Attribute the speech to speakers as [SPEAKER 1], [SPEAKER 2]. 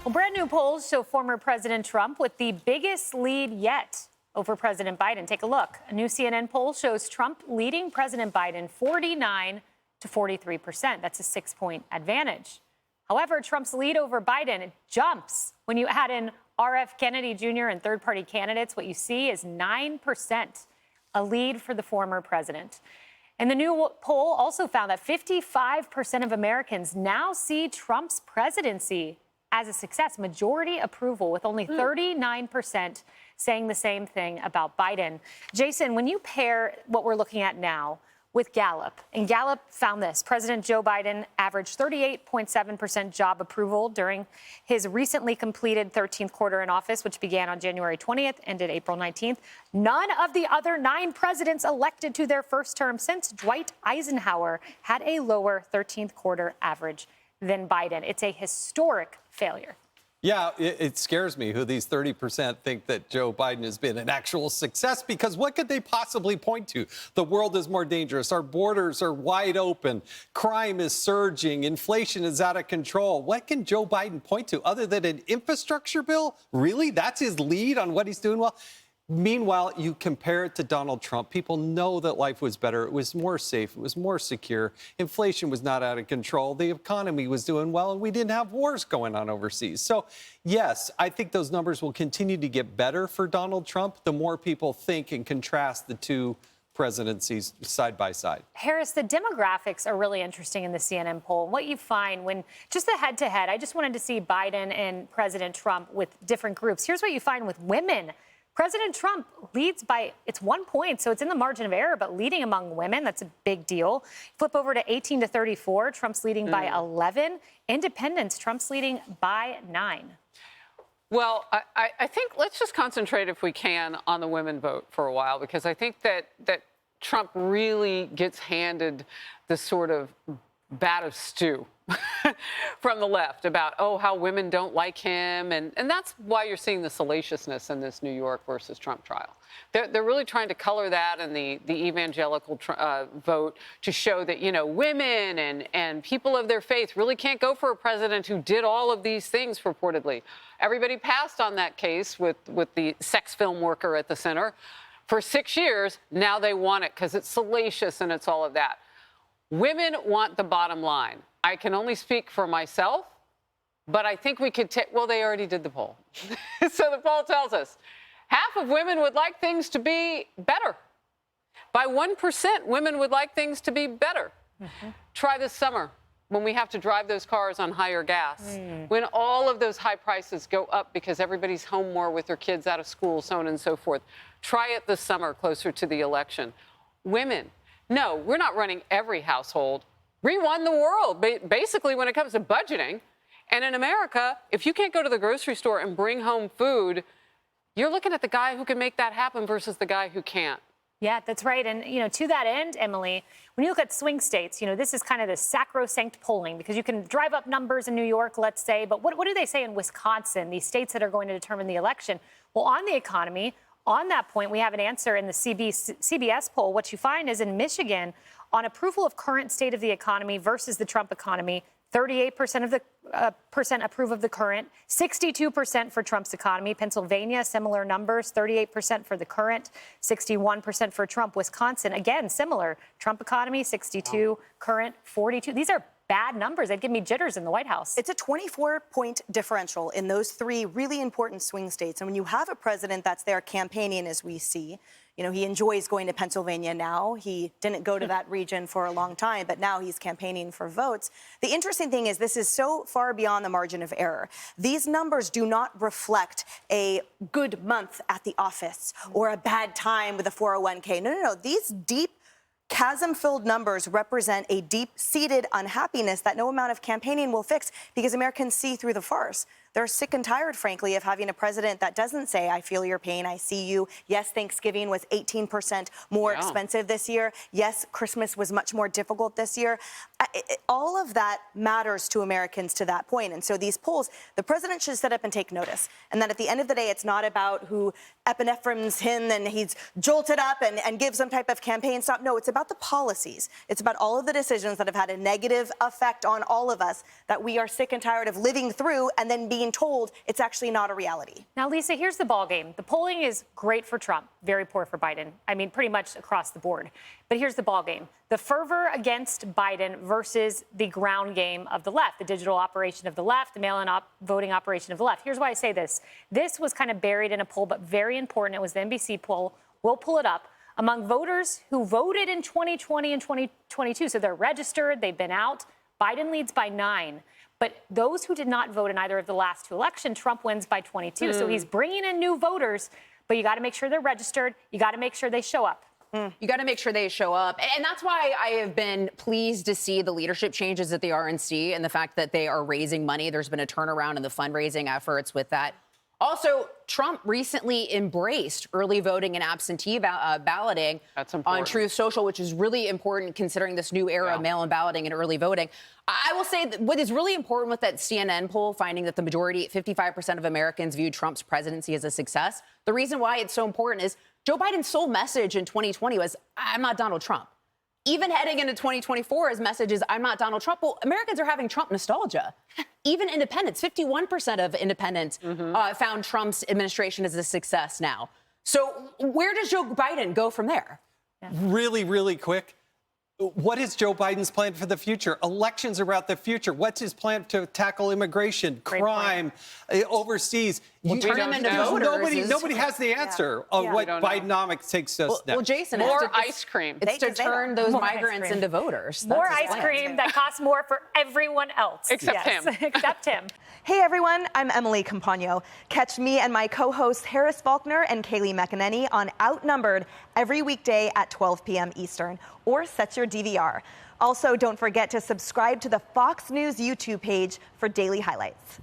[SPEAKER 1] Well, brand new polls show former President Trump with the biggest lead yet over President Biden. Take a look. A new CNN poll shows Trump leading President Biden 49 to 43%. That's a 6-point advantage. However, Trump's lead over Biden, it jumps. When you add in R.F. Kennedy Jr. and third-party candidates, what you see is 9%, a lead for the former president. And the new poll also found that 55% of Americans now see Trump's presidency as a success, majority approval, with only 39% saying the same thing about Biden. Jason, when you pair what we're looking at now with Gallup, and Gallup found this, President Joe Biden averaged 38.7% job approval during his recently completed 13th quarter in office, which began on January 20th, ended April 19th. None of the other 9 presidents elected to their first term since Dwight Eisenhower had a lower 13th quarter average than Biden. It's a historic failure.
[SPEAKER 2] Yeah, it scares me who these 30% think that Joe Biden has been an actual success, because what could they possibly point to? The world is more dangerous. Our borders are wide open. Crime is surging. Inflation is out of control. What can Joe Biden point to other than an infrastructure bill? Really? That's his lead on what he's doing well? Meanwhile, you compare it to Donald Trump. People know that life was better. It was more safe. It was more secure. Inflation was not out of control. The economy was doing well, and we didn't have wars going on overseas. So, yes, I think those numbers will continue to get better for Donald Trump the more people think and contrast the two presidencies side by side.
[SPEAKER 1] Harris, the demographics are really interesting in the CNN poll. What you find when just the head-to-head, I just wanted to see Biden and President Trump with different groups. Here's what you find with women. President Trump leads by, it's 1 point, so it's in the margin of error, but leading among women, that's a big deal. Flip over to 18 to 34, Trump's leading by 11. Independents, Trump's leading by 9.
[SPEAKER 3] Well, I think let's just concentrate, if we can, on the women vote for a while, because I think that Trump really gets handed the sort of bat of stew from the left about, oh, how women don't like him. And that's why you're seeing the salaciousness in this New York versus Trump trial. They're really trying to color that in the evangelical vote to show that, you know, women and people of their faith really can't go for a president who did all of these things purportedly. Everybody passed on that case with the sex film worker at the center for 6 years. Now they want it because it's salacious and it's all of that. Women want the bottom line. I can only speak for myself, but I think we could take, well, they already did the poll. So the poll tells us half of women would like things to be better. By 1%, women would like things to be better. Try this summer when we have to drive those cars on higher gas, when all of those high prices go up because everybody's home more with their kids out of school, so on and so forth. Try it this summer closer to the election. Women, no, we're not running every household. We run the world, basically, when it comes to budgeting. And in America, if you can't go to the grocery store and bring home food, you're looking at the guy who can make that happen versus the guy who can't.
[SPEAKER 1] Yeah, that's right. And, you know, to that end, Emily, when you look at swing states, you know, this is kind of the sacrosanct polling, because you can drive up numbers in New York, let's say. But what do they say in Wisconsin, these states that are going to determine the election? Well, on the economy, on that point, we have an answer in the CBS poll. What you find is in Michigan, on approval of current state of the economy versus the Trump economy, 38% of the percent approve of the current, 62% for Trump's economy. Pennsylvania, similar numbers, 38% for the current, 61% for Trump. Wisconsin, again, similar. Trump economy, 62, current, 42. These are bad numbers. They'd give me jitters in the White House.
[SPEAKER 4] It's a 24-point differential in those 3 really important swing states. And when you have a president that's there campaigning, as we see, you know, he enjoys going to Pennsylvania now. He didn't go to that region for a long time, but now he's campaigning for votes. The interesting thing is this is so far beyond the margin of error. These numbers do not reflect a good month at the office or a bad time with a 401k. No. These deep chasm-filled numbers represent a deep-seated unhappiness that no amount of campaigning will fix, because Americans see through the farce. They're sick and tired, frankly, of having a president that doesn't say, I feel your pain, I see you. Yes, Thanksgiving was 18% more expensive this year. Yes, Christmas was much more difficult this year. All of that matters to Americans to that point. And so these polls, the president should sit up and take notice. And that at the end of the day, it's not about who epinephrine's him and he's jolted up and gives some type of campaign stop. No, it's about the policies. It's about all of the decisions that have had a negative effect on all of us that we are sick and tired of living through and then being being told it's actually not a reality.
[SPEAKER 1] Now, Lisa, here's the ballgame. The polling is great for Trump, very poor for Biden. I mean, pretty much across the board. But here's the ballgame. The fervor against Biden versus the ground game of the left, the digital operation of the left, the mail-in voting operation of the left. Here's why I say this. This was kind of buried in a poll, but very important. It was the NBC poll. We'll pull it up. Among voters who voted in 2020 and 2022, so they're registered, they've been out, Biden leads by 9. But those who did not vote in either of the last 2 elections, Trump wins by 22. So he's bringing in new voters, but you got to make sure they're registered. You got to make sure they show up.
[SPEAKER 5] You got to make sure they show up. And that's why I have been pleased to see the leadership changes at the RNC and the fact that they are raising money. There's been a turnaround in the fundraising efforts with that. Also, Trump recently embraced early voting and absentee balloting on Truth Social, which is really important considering this new era of mail-in balloting and early voting. I will say that what is really important with that CNN poll, finding that the majority, 55% of Americans viewed Trump's presidency as a success. The reason why it's so important is Joe Biden's sole message in 2020 was, I'm not Donald Trump. Even heading into 2024, his message is, I'm not Donald Trump. Well, Americans are having Trump nostalgia. Even independents, 51% of independents found Trump's administration as a success now. So where does Joe Biden go from there?
[SPEAKER 2] Really, really quick. What is Joe Biden's plan for the future? Elections are about the future. What's his plan to tackle immigration, crime, overseas?
[SPEAKER 5] Turn them into voters.
[SPEAKER 2] Nobody has the answer on what Bidenomics takes us next.
[SPEAKER 5] Well, Jason,
[SPEAKER 3] more ice cream.
[SPEAKER 5] It's to turn those migrants into voters.
[SPEAKER 1] More ice cream that costs more for everyone else.
[SPEAKER 3] Except him.
[SPEAKER 1] Except him.
[SPEAKER 4] Hey everyone, I'm Emily Campagno. Catch me and my co-hosts Harris Faulkner and Kaylee McEnany on Outnumbered every weekday at 12 p.m. Eastern, or set your DVR. Also, don't forget to subscribe to the Fox News YouTube page for daily highlights.